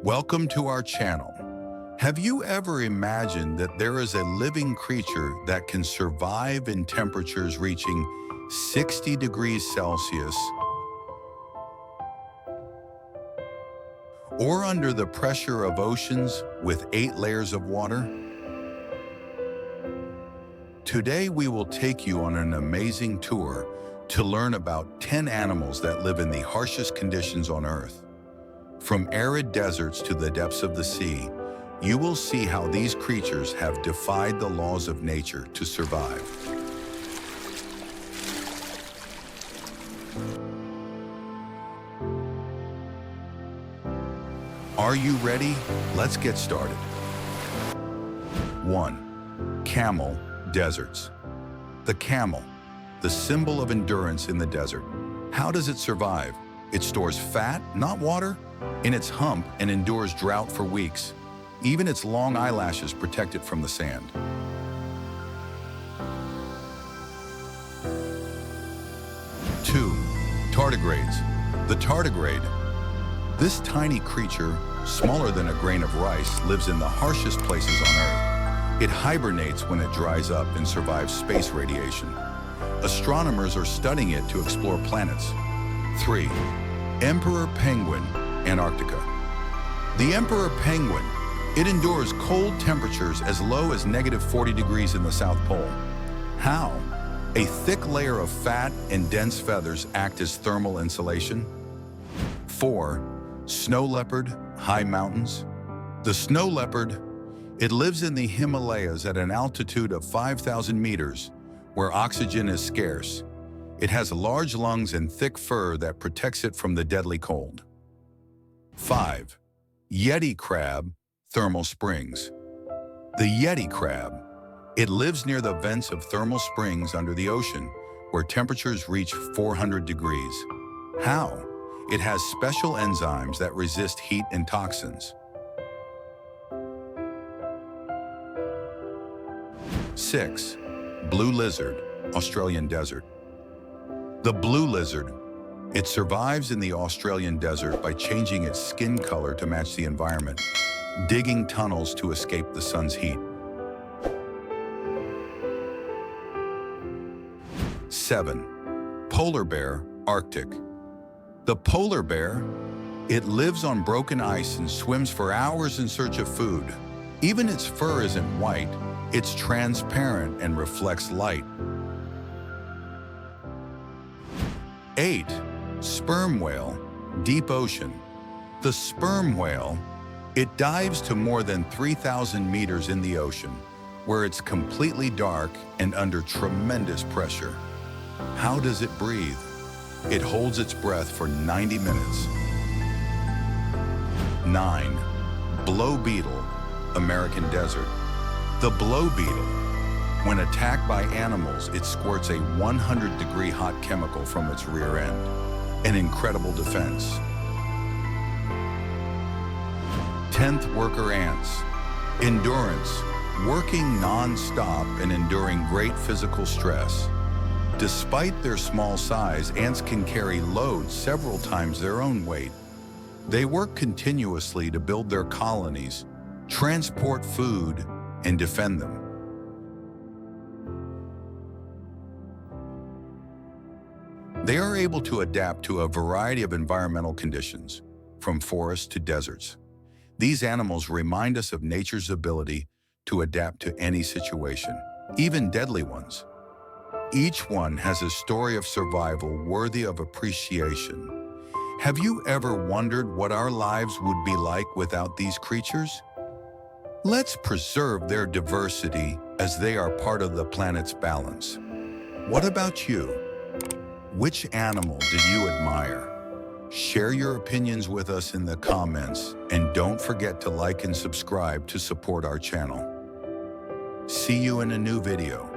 Welcome to our channel. Have you ever imagined that there is a living creature that can survive in temperatures reaching 60 degrees Celsius or under the pressure of oceans with 8 layers of water? Today we will take you on an amazing tour to learn about 10 animals that live in the harshest conditions on Earth. From arid deserts to the depths of the sea, you will see how these creatures have defied the laws of nature to survive. Are you ready? Let's get started. 1. Camel deserts. The camel, the symbol of endurance in the desert. How does it survive? It stores fat, not water, in its hump and endures drought for weeks. Even its long eyelashes protect it from the sand. 2. Tardigrades. The tardigrade. This tiny creature, smaller than a grain of rice, lives in the harshest places on Earth. It hibernates when it dries up and survives space radiation. Astronomers are studying it to explore planets. 3. Emperor penguin, Antarctica. The emperor penguin. It endures cold temperatures as low as -40 degrees in the South Pole. How? A thick layer of fat and dense feathers act as thermal insulation. 4. Snow leopard, high mountains. The snow leopard, it lives in the Himalayas at an altitude of 5,000 meters, where oxygen is scarce. It has large lungs and thick fur that protects it from the deadly cold. 5. Yeti crab, thermal springs. The yeti crab. It lives near the vents of thermal springs under the ocean, where temperatures reach 400 degrees. How? It has special enzymes that resist heat and toxins. 6. Blue lizard, Australian desert. The blue lizard. It survives in the Australian desert by changing its skin color to match the environment, digging tunnels to escape the sun's heat. 7. Polar bear, Arctic. The polar bear, it lives on broken ice and swims for hours in search of food. Even its fur isn't white, it's transparent and reflects light. 8. Sperm whale, deep ocean. The sperm whale, it dives to more than 3,000 meters in the ocean, where it's completely dark and under tremendous pressure. How does it breathe? It holds its breath for 90 minutes. 9. Blow beetle, American desert. The blow beetle. When attacked by animals, it squirts a 100-degree hot chemical from its rear end. An incredible defense. 10th worker ants. Endurance. Working non-stop and enduring great physical stress. Despite their small size, ants can carry loads several times their own weight. They work continuously to build their colonies, transport food, and defend them. They are able to adapt to a variety of environmental conditions, from forests to deserts. These animals remind us of nature's ability to adapt to any situation, even deadly ones. Each one has a story of survival worthy of appreciation. Have you ever wondered what our lives would be like without these creatures? Let's preserve their diversity as they are part of the planet's balance. What about you? Which animal do you admire? Share your opinions with us in the comments, and don't forget to like and subscribe to support our channel. See you in a new video.